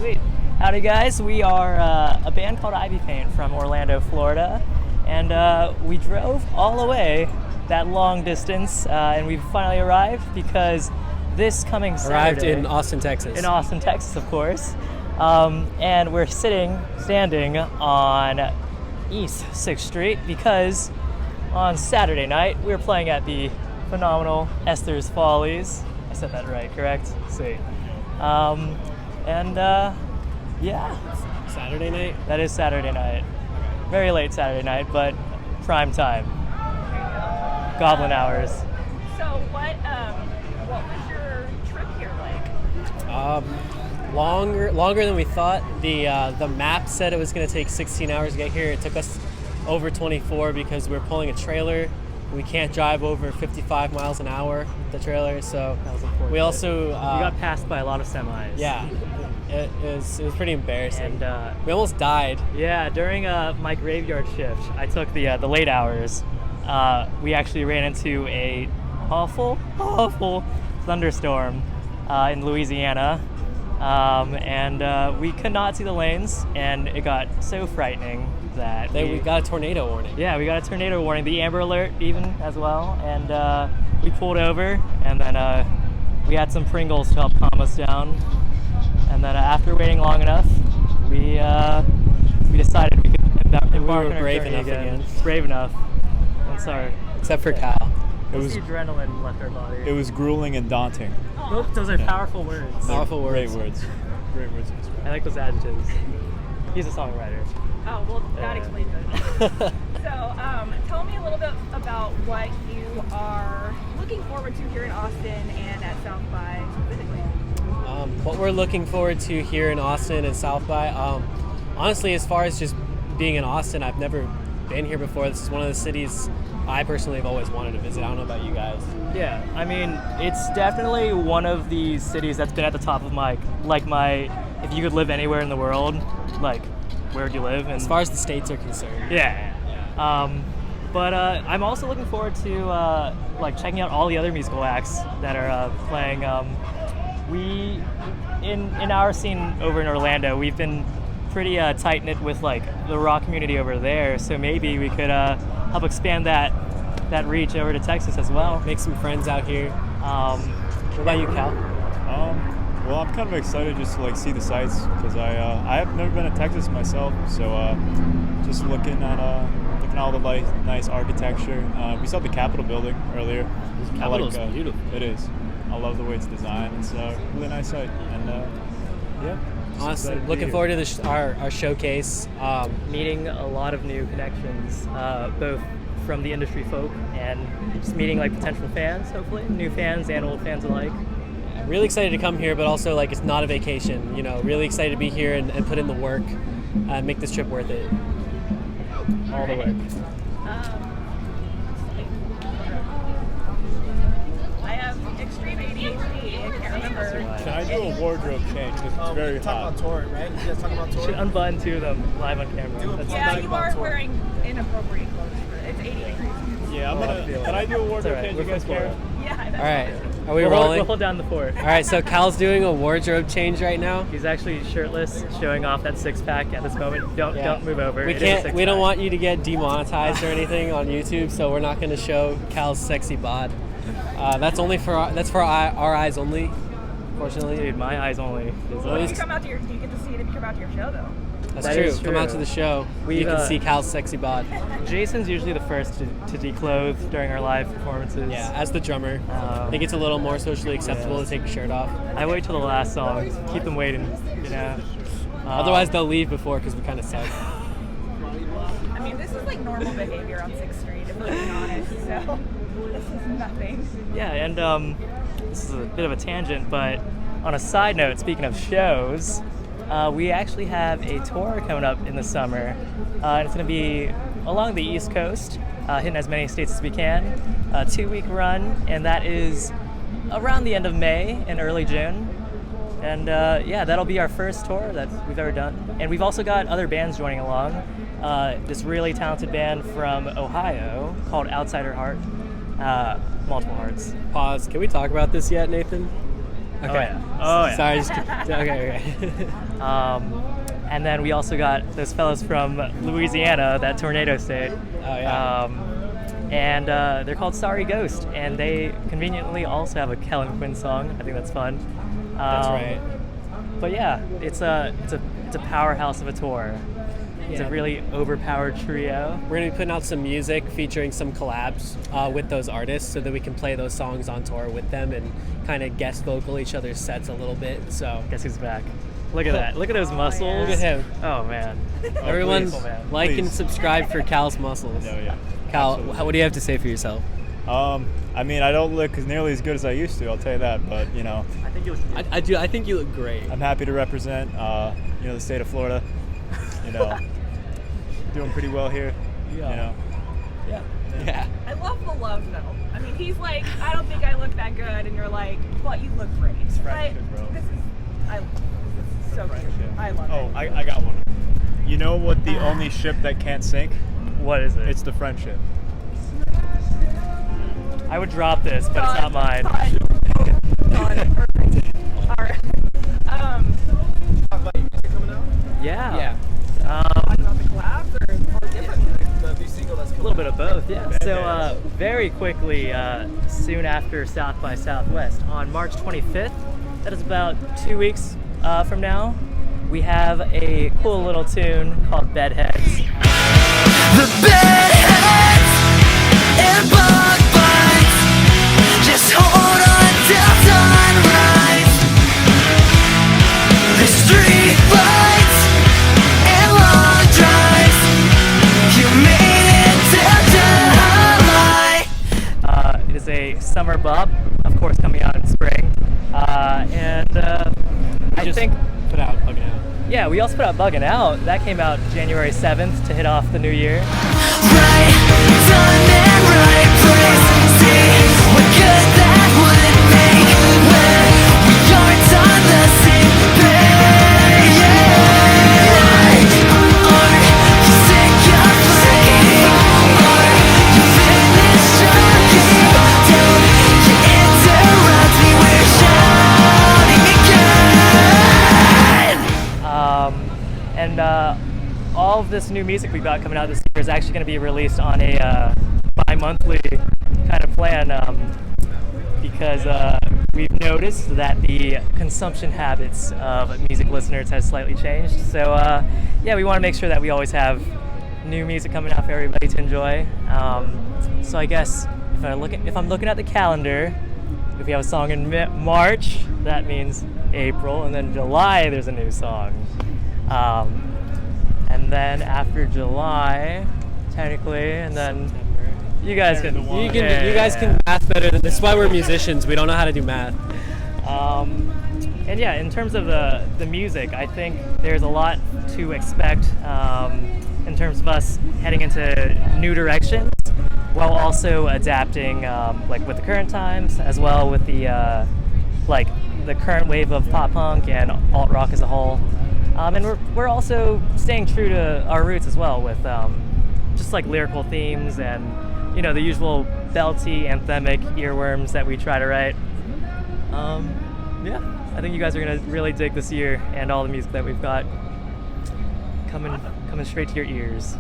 Sweet. Howdy, guys. We are a band called Ivypaint from Orlando, Florida, and we drove all the way that long distance, and we've finally arrived because this coming Saturday... Arrived in Austin, Texas. In Austin, Texas, of course. And we're standing on East 6th Street because on Saturday night we were playing at the phenomenal Esther's Follies. I said that right, correct? Sweet. Yeah. Saturday night? That is Saturday night. Very late Saturday night, but prime time. Goblin hours. So what was your trip here like? Longer than we thought. The map said it was going to take 16 hours to get here. It took us over 24 because we're pulling a trailer. We can't drive over 55 miles an hour with the trailer, so we also... we got passed by a lot of semis. Yeah, it was pretty embarrassing. And we almost died. Yeah, during my graveyard shift, I took the late hours. We actually ran into a awful thunderstorm in Louisiana, and we could not see the lanes, and it got so frightening that we got a tornado warning. Yeah, we got a tornado warning, the Amber Alert even as well, and we pulled over, and then we had some Pringles to help calm us down, and then after waiting long enough, we decided we could embark on our brave journey enough again. Brave enough. I'm sorry. Except for Cal. The adrenaline left our body. It was grueling and daunting. Those are powerful words. Powerful words. Great words. Great words. I like those adjectives. He's a songwriter. Oh, well, that explains it. So, tell me a little bit about what you are looking forward to here in Austin and at South by specifically. What we're looking forward to here in Austin and South by, honestly, as far as just being in Austin, I've never been here before. This is one of the cities I personally have always wanted to visit. I don't know about you guys. Yeah, I mean, it's definitely one of these cities that's been at the top of my, if you could live anywhere in the world, where would you live? And as far as the states are concerned. Yeah. But I'm also looking forward to checking out all the other musical acts that are playing. We, in our scene over in Orlando, we've been pretty tight-knit with the rock community over there, so maybe we could help expand that reach over to Texas as well. Make some friends out here. What about you, Cal? Well, I'm kind of excited just to see the sights because I have never been to Texas myself, so just looking at all the nice architecture. We saw the Capitol building earlier. The Capitol's beautiful. It is. I love the way it's designed. It's a really nice site, and yeah. Honestly, looking forward to our showcase. Meeting a lot of new connections, both from the industry folk and just meeting potential fans, hopefully, new fans and old fans alike. Really excited to come here, but also it's not a vacation. Really excited to be here and put in the work, make this trip worth it. All the work. I have extreme ADHD. I can't remember. Can I do a wardrobe change? Because it's very hot. Talking about touring, right? You guys talking about touring? Should unbutton two of them live on camera. Yeah, you are wearing inappropriate clothes. It's 80 degrees. Yeah, can I do a wardrobe change? You guys care? Yeah. All right. Are we We'll rolling? hold down the fort. All right, so Cal's doing a wardrobe change right now. He's actually shirtless, showing off that six-pack at this moment. Don't move over. We don't want you to get demonetized or anything on YouTube, so we're not going to show Cal's sexy bod. That's for our eyes only. Fortunately, dude, my eyes only. Well, you get to see it if you come out to your show, though. That's true. Come out to the show. You can see Cal's sexy bod. Jason's usually the first to declothe during our live performances. Yeah, as the drummer. I think it's a little more socially acceptable to take your shirt off. I wait till the last song. Keep them waiting, Otherwise, they'll leave before because we kind of suck. I mean, this is normal behavior on 6th Street, if we're being honest, so this is nothing. Yeah, and this is a bit of a tangent, but on a side note, speaking of shows, we actually have a tour coming up in the summer. And it's going to be along the East Coast, hitting as many states as we can. A 2-week run, and that is around the end of May and early June. And that'll be our first tour that we've ever done. And we've also got other bands joining along. This really talented band from Ohio called Outsider Heart. Multiple Hearts. Pause. Can we talk about this yet, Nathan? Okay. Oh yeah. Oh yeah. Sorry. Okay. And then we also got those fellows from Louisiana, that tornado state. Oh yeah. And they're called Sorry Ghost, and they conveniently also have a Kellen Quinn song. I think that's fun. That's right. But yeah, it's a powerhouse of a tour. It's Yeah. a really overpowered trio. We're gonna be putting out some music featuring some collabs with those artists, so that we can play those songs on tour with them and kind of guest vocal each other's sets a little bit. So Guess who's back? Look at that. Look at those muscles. look at him. Oh man. Everyone, please. like and Please. subscribe for Cal's muscles. No, yeah. Cal, Absolutely. what do you have to say for yourself? I mean, I don't look nearly as good as I used to. I'll tell you that. But you know, I think you I do. I think you look great. I'm happy to represent the state of Florida. You know, doing pretty well here. Yeah. You know. Yeah. I love the love though. I mean, he's like, I don't think I look that good, and you're like, but you look great. friendship, bro. This is so cute. I love Oh, it. I got one. You know what the only ship that can't sink? What is it? It's the friendship. I would drop this, but it's not mine. Done. Perfect. All right. Talk about your music coming out? Yeah. Talking about the collabs or different music? The new single that's A coming little bit out. of both, yeah. So very quickly, soon after South by Southwest, on March 25th, that is about 2 weeks from now, we have a cool little tune called Bedheads. The bedheads and bug bites. Just hold on till sunrise. The street lights and long drives. You made it till daylight. It is a summer bop, of course, coming out in spring. I Just think, put out Bugging Out. yeah, we also put out Buggin' Out. That came out January 7th to hit off the new year. Right time and right place. See what good that would make when we aren't on the same page. Are you sick of fighting? Are you finished jogging? Don't you interrupt me, we're shouting again. And all of this new music we've got coming out this year is actually going to be released on a bi-monthly kind of plan because we've noticed that the consumption habits of music listeners has slightly changed. So yeah, we want to make sure that we always have new music coming out for everybody to enjoy. So I guess if I'm looking at the calendar, if we have a song in March, that means April, and then July there's a new song. And then after July, technically, and then you guys can You guys can math better than this. Is why we're musicians. We don't know how to do math. And yeah, in terms of the music, I think there's a lot to expect in terms of us heading into new directions, while also adapting like with the current times, as well with the like the current wave of pop punk and alt rock as a whole. And we're also staying true to our roots as well, with just like lyrical themes and the usual belty anthemic earworms that we try to write. Yeah, I think you guys are gonna really dig this year and all the music that we've got coming straight to your ears.